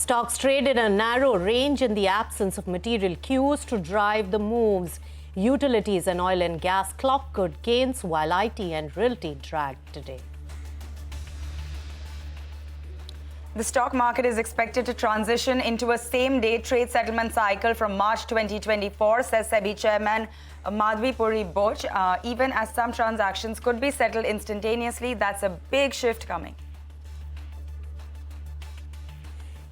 Stocks trade in a narrow range in the absence of material cues to drive the moves. Utilities and oil and gas clocked good gains, while IT and realty dragged today. The stock market is expected to transition into a same-day trade settlement cycle from March 2024, says Sebi chairman Madhvi Puri Boch. Even as some transactions could be settled instantaneously, that's a big shift coming.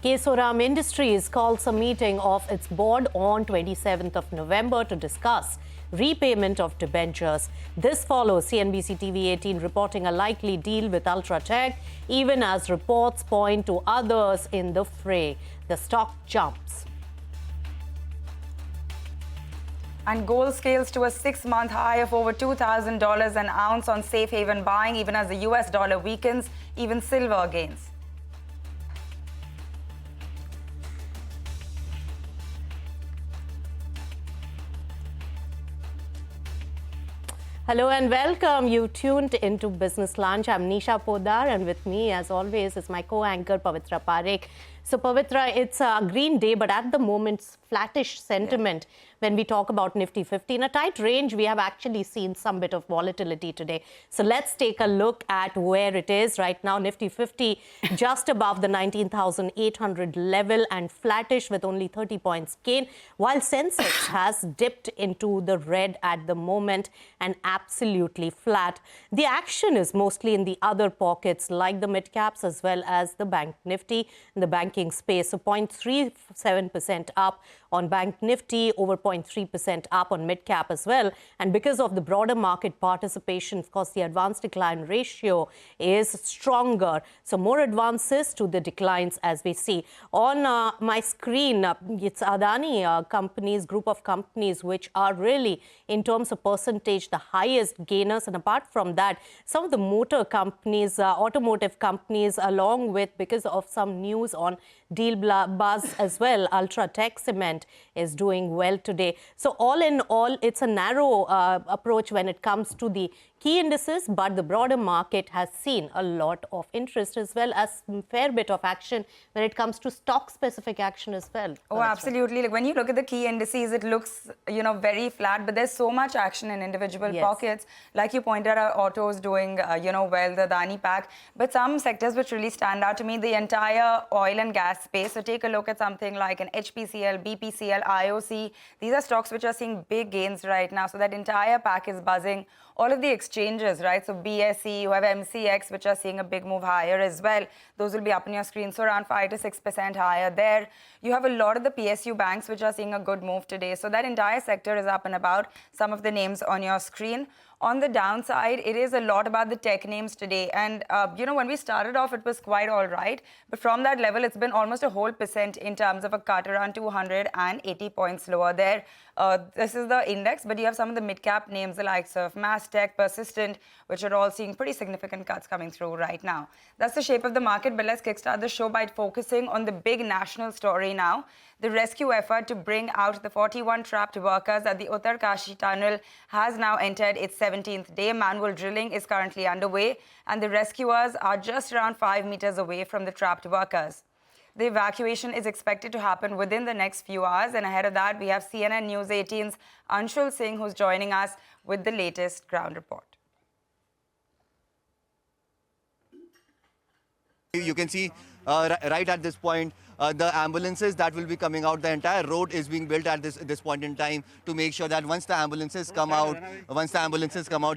Kesoram Industries calls a meeting of its board on 27th of November to discuss repayment of debentures. This follows CNBC-TV18 reporting a likely deal with Ultratech, even as reports point to others in the fray. The stock jumps. And gold scales to a 6-month high of over $2,000 an ounce on safe haven buying, even as the US dollar weakens. Even silver gains. Hello and welcome. You tuned into Business Lunch. I'm Nisha Podar, and with me, as always, is my co-anchor Pavitra Parekh. So, Pavitra, it's a green day, but at the moment, flattish sentiment. When we talk about Nifty 50, in a tight range, we have actually seen some bit of volatility today. So let's take a look at where it is right now. Nifty 50 just above the 19,800 level and flattish with only 30 points gain, while Sensex has dipped into the red at the moment and absolutely flat. The action is mostly in the other pockets like the mid caps as well as the bank Nifty in the banking space. So 0.37% up on Bank Nifty, over 0.3% up on mid-cap as well. And because of the broader market participation, of course, the advance decline ratio is stronger. So more advances to the declines as we see. On my screen, it's Adani companies, group of companies, which are really, in terms of percentage, the highest gainers. And apart from that, some of the motor companies, automotive companies, along with, because of some news on deal buzz as well, Ultratech Cement is doing well today. So all in all, it's a narrow approach when it comes to the key indices, but the broader market has seen a lot of interest as well as a fair bit of action when it comes to stock-specific action as well. Oh, absolutely. Like when you look at the key indices, it looks, very flat, but there's so much action in individual pockets. Like you pointed out, autos doing, well, the Adani pack. But some sectors which really stand out to me, the entire oil and gas space. So take a look at something like an HPCL, BPCL, IOC. These are stocks which are seeing big gains right now. So that entire pack is buzzing. All of the exchanges, right? So BSE, you have MCX, which are seeing a big move higher as well. Those will be up on your screen. So around 5 to 6% higher there. You have a lot of the PSU banks, which are seeing a good move today. So that entire sector is up and about. Some of the names on your screen. On the downside, it is a lot about the tech names today. And, when we started off, it was quite all right. But from that level, it's been almost a whole percent in terms of a cut, around 280 points lower there. This is the index, but you have some of the mid-cap names, the likes of Mastech, Persistent, which are all seeing pretty significant cuts coming through right now. That's the shape of the market, but let's kickstart the show by focusing on the big national story now. The rescue effort to bring out the 41 trapped workers at the Uttarakhand tunnel has now entered its 17th day. Manual drilling is currently underway, and the rescuers are just around 5 meters away from the trapped workers. The evacuation is expected to happen within the next few hours, and ahead of that, we have CNN News 18's Anshul Singh, who's joining us with the latest ground report. You can see right at this point, the ambulances that will be coming out. The entire road is being built at this point in time to make sure that once the ambulances come out,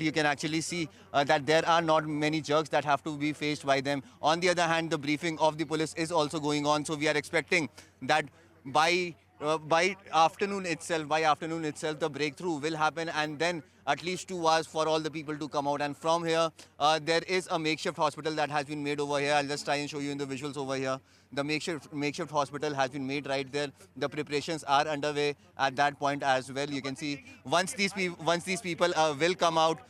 you can actually see that there are not many jerks that have to be faced by them. On the other hand, the briefing of the police is also going on. So we are expecting that by afternoon itself, the breakthrough will happen, and then at least 2 hours for all the people to come out. And from here, there is a makeshift hospital that has been made over here. I'll just try and show you in the visuals over here. The makeshift hospital has been made right there. The preparations are underway at that point as well. You can see once these people will come out,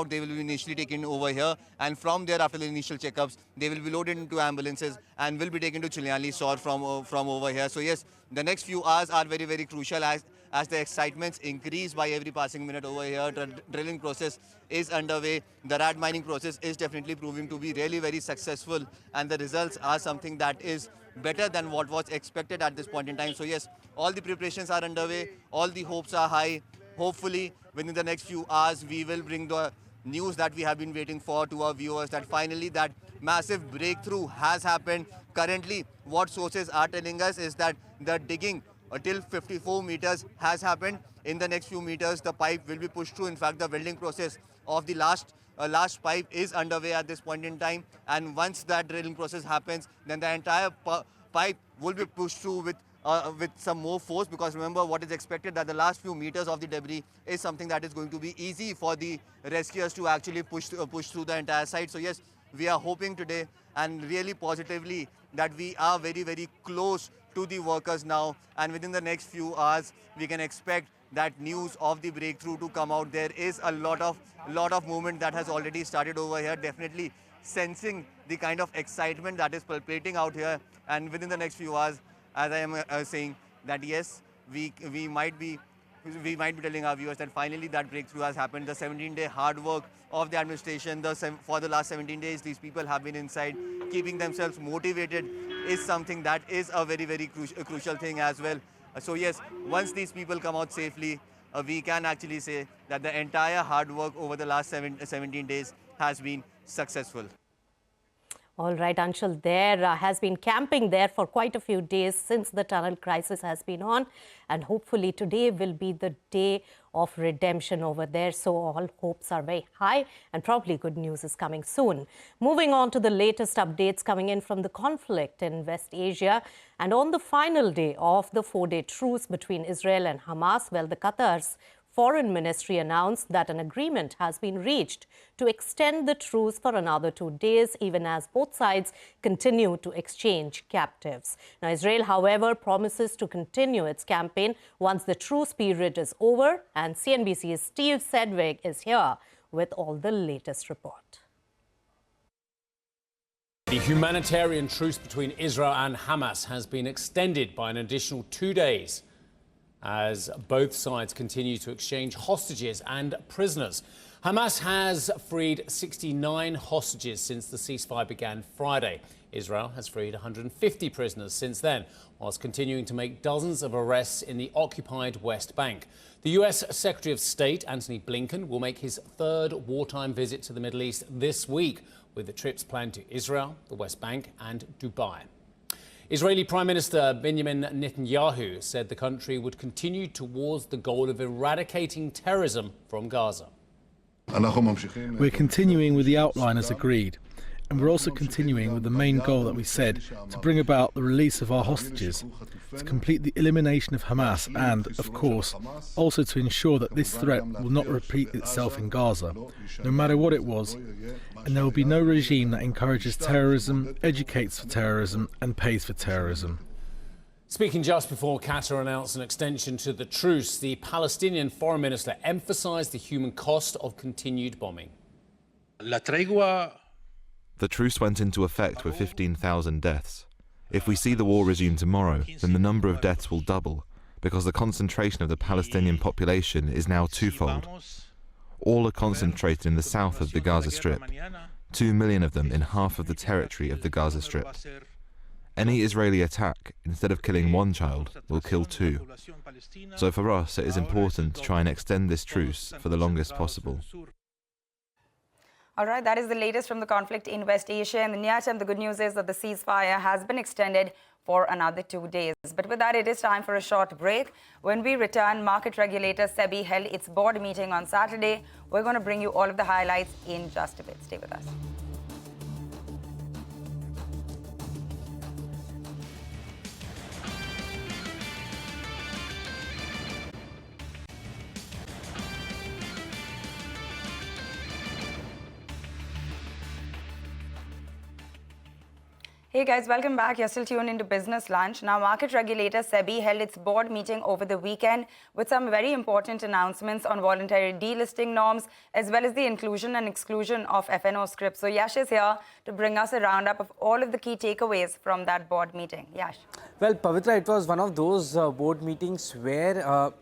they will be initially taken over here, and from there, after the initial checkups, they will be loaded into ambulances and will be taken to Chiliani SOR from over here. So yes, the next few hours are very, very crucial as the excitements increase by every passing minute over here. The drilling process is underway. The rat mining process is definitely proving to be really very successful, and the results are something that is better than what was expected at this point in time. So yes, all the preparations are underway, all the hopes are high. Hopefully, within the next few hours, we will bring the news that we have been waiting for to our viewers, that finally that massive breakthrough has happened. Currently, what sources are telling us is that the digging till 54 meters has happened. In the next few meters, the pipe will be pushed through. In fact, the welding process of the last pipe is underway at this point in time. And once that drilling process happens, then the entire pipe will be pushed through with some more force, because remember what is expected, that the last few meters of the debris is something that is going to be easy for the rescuers to actually push through the entire site. So yes, we are hoping today and really positively that we are very, very close to the workers now, and within the next few hours we can expect that news of the breakthrough to come out. There is a lot of movement that has already started over here, definitely sensing the kind of excitement that is palpitating out here. And within the next few hours, as I am saying, that yes, we might be telling our viewers that finally that breakthrough has happened. The 17-day hard work of the administration, for the last 17 days, these people have been inside, keeping themselves motivated is something that is a very, very crucial thing as well. So yes, once these people come out safely, we can actually say that the entire hard work over the last 17 days has been successful. All right, Anshul, there has been camping there for quite a few days since the tunnel crisis has been on. And hopefully today will be the day of redemption over there. So all hopes are very high and probably good news is coming soon. Moving on to the latest updates coming in from the conflict in West Asia. And on the final day of the 4-day truce between Israel and Hamas, well, the Qatar's Foreign Ministry announced that an agreement has been reached to extend the truce for another 2 days, even as both sides continue to exchange captives. Now, Israel, however, promises to continue its campaign once the truce period is over. And CNBC's Steve Sedgwick is here with all the latest report. The humanitarian truce between Israel and Hamas has been extended by an additional 2 days, as both sides continue to exchange hostages and prisoners. Hamas has freed 69 hostages since the ceasefire began Friday. Israel has freed 150 prisoners since then, whilst continuing to make dozens of arrests in the occupied West Bank. The US Secretary of State, Antony Blinken, will make his third wartime visit to the Middle East this week, with the trips planned to Israel, the West Bank and Dubai. Israeli Prime Minister Benjamin Netanyahu said the country would continue towards the goal of eradicating terrorism from Gaza. We're continuing with the outline as agreed, and we're also continuing with the main goal that we said, to bring about the release of our hostages, to complete the elimination of Hamas and, of course, also to ensure that this threat will not repeat itself in Gaza, no matter what it was, and there will be no regime that encourages terrorism, educates for terrorism and pays for terrorism. Speaking just before Qatar announced an extension to the truce, the Palestinian foreign minister emphasised the human cost of continued bombing. The truce went into effect with 15,000 deaths. If we see the war resume tomorrow, then the number of deaths will double, because the concentration of the Palestinian population is now twofold. All are concentrated in the south of the Gaza Strip, 2 million of them in half of the territory of the Gaza Strip. Any Israeli attack, instead of killing one child, will kill 2. So for us, it is important to try and extend this truce for the longest possible. All right, that is the latest from the conflict in West Asia. In the near term, the good news is that the ceasefire has been extended for another 2 days. But with that, it is time for a short break. When we return, market regulator Sebi held its board meeting on Saturday. We're going to bring you all of the highlights in just a bit. Stay with us. Hey guys, welcome back. You're still tuned into Business Lunch. Now, market regulator Sebi held its board meeting over the weekend with some very important announcements on voluntary delisting norms, as well as the inclusion and exclusion of FNO scripts. So Yash is here to bring us a roundup of all of the key takeaways from that board meeting. Yash. Well, Pavitra, it was one of those board meetings where,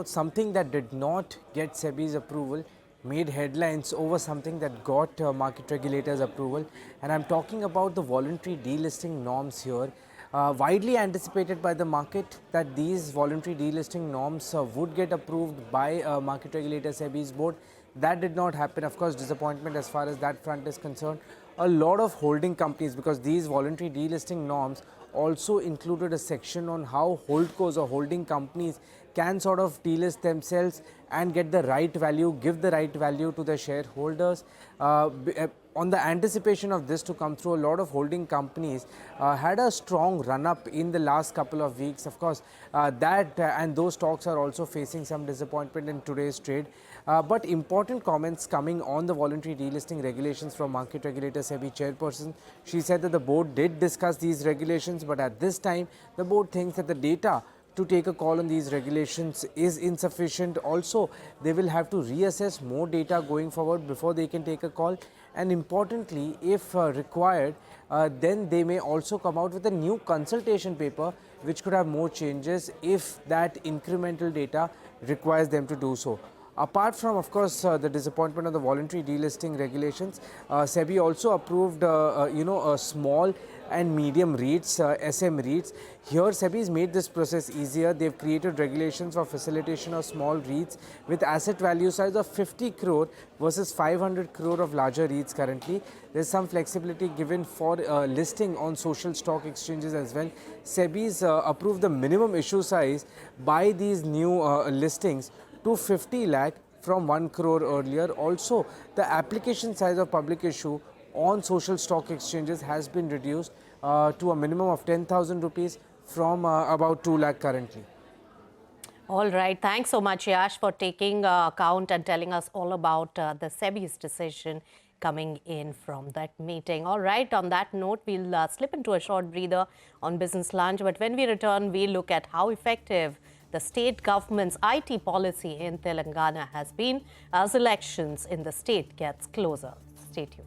something that did not get Sebi's approval made headlines over something that got market regulators' approval. And I'm talking about the voluntary delisting norms here. Widely anticipated by the market that these voluntary delisting norms would get approved by market regulator Sebi's board. That did not happen. Of course, disappointment as far as that front is concerned. A lot of holding companies, because these voluntary delisting norms also included a section on how holdcos or holding companies can sort of delist themselves and get the right value, give the right value to the shareholders. On the anticipation of this to come through, a lot of holding companies had a strong run-up in the last couple of weeks. Of course, and those stocks are also facing some disappointment in today's trade. But important comments coming on the voluntary delisting regulations from market regulator Sebi chairperson. She said that the board did discuss these regulations, but at this time, the board thinks that the data to take a call on these regulations is insufficient. Also, they will have to reassess more data going forward before they can take a call. And importantly, if required, then they may also come out with a new consultation paper which could have more changes if that incremental data requires them to do so. Apart from, of course, the disappointment of the voluntary delisting regulations, Sebi also approved, small and medium REITs, SM REITs. Here, Sebi has made this process easier. They've created regulations for facilitation of small REITs with asset value size of 50 crore versus 500 crore of larger REITs currently. There's some flexibility given for listing on social stock exchanges as well. Sebi's approved the minimum issue size by these new listings to 50 lakh from 1 crore earlier. Also, the application size of public issue on social stock exchanges has been reduced to a minimum of 10,000 rupees from about 2 lakh currently. All right. Thanks so much, Yash, for taking account and telling us all about the Sebi's decision coming in from that meeting. All right. On that note, we'll slip into a short breather on Business Lunch. But when we return, we look at how effective the state government's IT policy in Telangana has been as elections in the state gets closer. Stay tuned.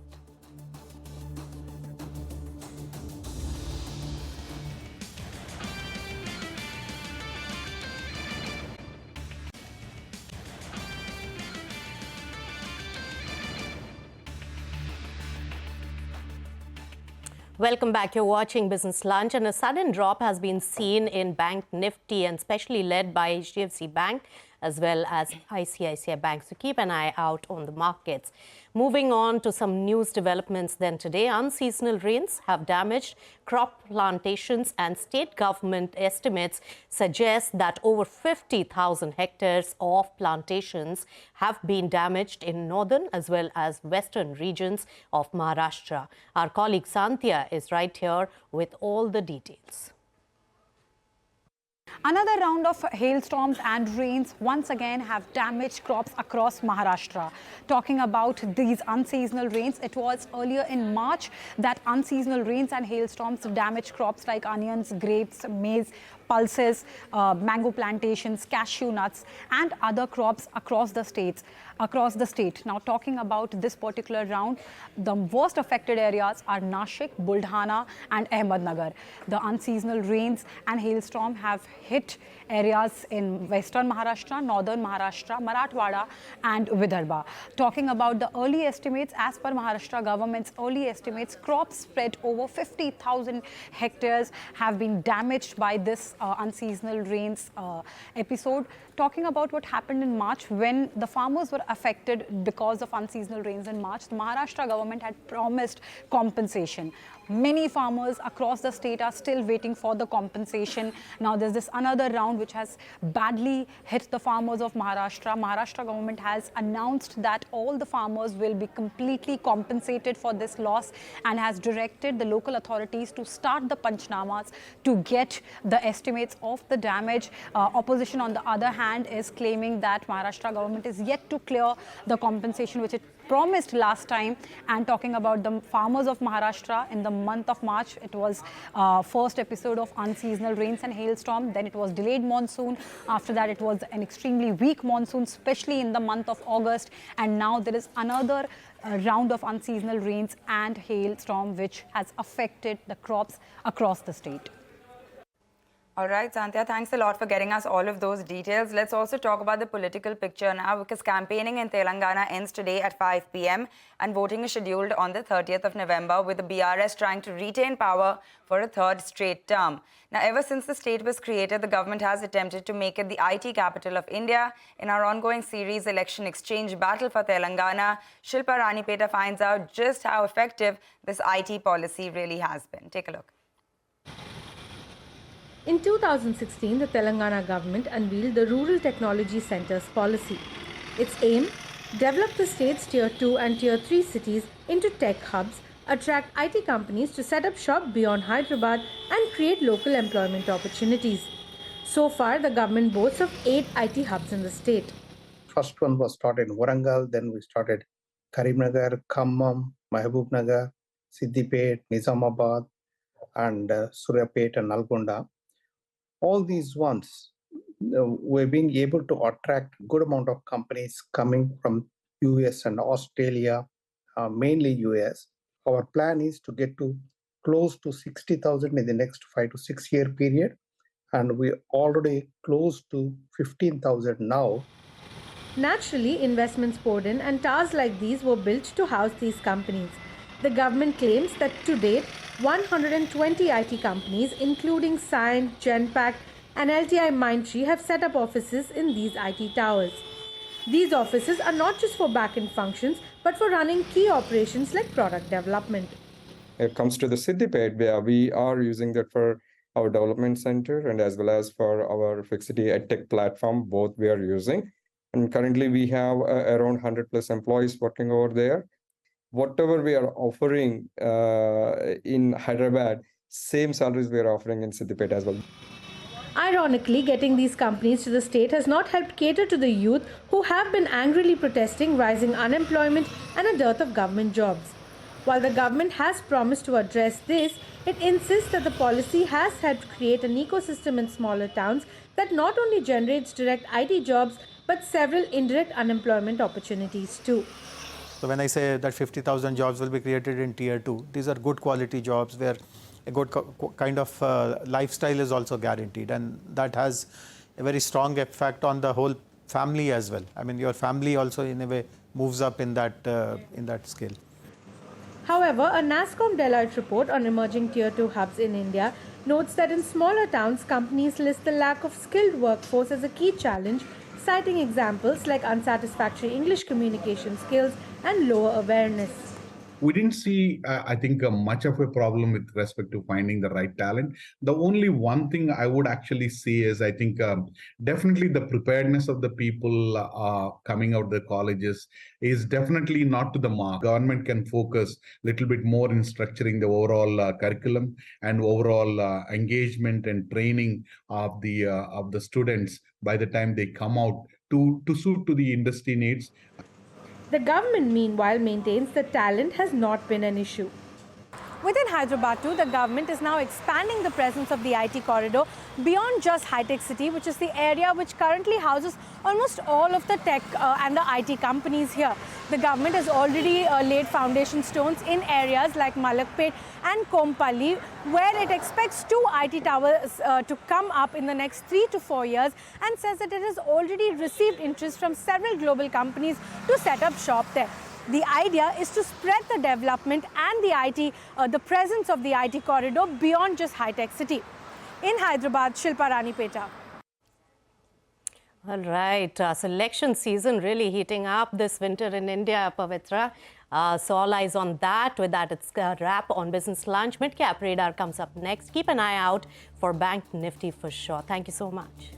Welcome back. You're watching Business Lunch, and a sudden drop has been seen in Bank Nifty, and especially led by HDFC Bank as well as ICICI Bank. So keep an eye out on the markets. Moving on to some news developments then today. Unseasonal rains have damaged crop plantations, and state government estimates suggest that over 50,000 hectares of plantations have been damaged in northern as well as western regions of Maharashtra. Our colleague Santya is right here with all the details. Another round of hailstorms and rains once again have damaged crops across Maharashtra. Talking about these unseasonal rains, it was earlier in March that unseasonal rains and hailstorms damaged crops like onions, grapes, maize, pulses, mango plantations, cashew nuts and other crops across the state. Now, talking about this particular round, the worst affected areas are Nashik, Buldhana and Ahmednagar. The unseasonal rains and hailstorm have hit areas in western Maharashtra, northern Maharashtra, Marathwada and Vidarbha. Talking about the early estimates, as per Maharashtra government's early estimates, crops spread over 50,000 hectares have been damaged by this unseasonal rains episode. Talking about what happened in March when the farmers were affected because of unseasonal rains in March, the Maharashtra government had promised compensation. Many farmers across the state are still waiting for the compensation. Now there's this another round which has badly hit the farmers of Maharashtra. Maharashtra government has announced that all the farmers will be completely compensated for this loss and has directed the local authorities to start the panchnamas to get the estimates of the damage. Opposition on the other hand is claiming that Maharashtra government is yet to clear the compensation which it promised last time. And talking about the farmers of Maharashtra, in the month of March, it was first episode of unseasonal rains and hailstorm. Then it was delayed monsoon. After that, it was an extremely weak monsoon, especially in the month of August. And now there is another round of unseasonal rains and hailstorm, which has affected the crops across the state. All right, Santya, thanks a lot for getting us all of those details. Let's also talk about the political picture now, because campaigning in Telangana ends today at 5 p.m. and voting is scheduled on the 30th of November, with the BRS trying to retain power for a third straight term. Now, ever since the state was created, the government has attempted to make it the IT capital of India. In our ongoing series, Election Exchange Battle for Telangana, Shilpa Ranipeta finds out just how effective this IT policy really has been. Take a look. In 2016, the Telangana government unveiled the Rural Technology Centres policy. Its aim: develop the state's Tier 2 and Tier 3 cities into tech hubs, attract IT companies to set up shop beyond Hyderabad, and create local employment opportunities. So far, the government boasts of 8 IT hubs in the state. First one was started in Warangal, then we started Karimnagar, Khammam, Mahbubnagar, Siddipet, Nizamabad, and Suryapet and Nalgonda. All these ones, we're being able to attract good amount of companies coming from US and Australia, mainly US. Our plan is to get to close to 60,000 in the next 5 to 6 year period, and we're already close to 15,000 now. Naturally, investments poured in, and towers like these were built to house these companies. The government claims that to date, 120 IT companies, including Cyient, Genpact, and LTI Mindtree, have set up offices in these IT towers. These offices are not just for back-end functions, but for running key operations like product development. It comes to the Siddipet, where we are using that for our development center and as well as for our Fixity EdTech platform, both we are using. And currently we have around 100 plus employees working over there. Whatever we are offering in Hyderabad, same salaries we are offering in Siddipet as well. Ironically, getting these companies to the state has not helped cater to the youth who have been angrily protesting rising unemployment and a dearth of government jobs. While the government has promised to address this, it insists that the policy has helped create an ecosystem in smaller towns that not only generates direct IT jobs, but several indirect unemployment opportunities too. So when I say that 50,000 jobs will be created in Tier 2, these are good quality jobs where a good kind of lifestyle is also guaranteed, and that has a very strong effect on the whole family as well. I mean, your family also in a way moves up in that scale. However, a NASSCOM Deloitte report on emerging Tier 2 hubs in India notes that in smaller towns, companies list the lack of skilled workforce as a key challenge, citing examples like unsatisfactory English communication skills and lower awareness. We didn't see, I think, much of a problem with respect to finding the right talent. The only one thing I would actually see is, I think, definitely the preparedness of the people coming out of the colleges is definitely not to the mark. Government can focus a little bit more in structuring the overall curriculum and overall engagement and training of the students by the time they come out to suit to the industry needs. The government, meanwhile, maintains that talent has not been an issue. Within Hyderabad too, the government is now expanding the presence of the IT corridor beyond just High-Tech City, which is the area which currently houses almost all of the tech and the IT companies here. The government has already laid foundation stones in areas like Malakpet and Kompally, where it expects 2 IT towers to come up in the next 3 to 4 years, and says that it has already received interest from several global companies to set up shop there. The idea is to spread the development and the IT, the presence of the IT corridor beyond just High-Tech City. In Hyderabad, Shilpa Ranipeta. All right, selection season really heating up this winter in India, Pavitra. So all eyes on that. With that, it's a wrap on Business Lunch. Mid-cap radar comes up next. Keep an eye out for Bank Nifty for sure. Thank you so much.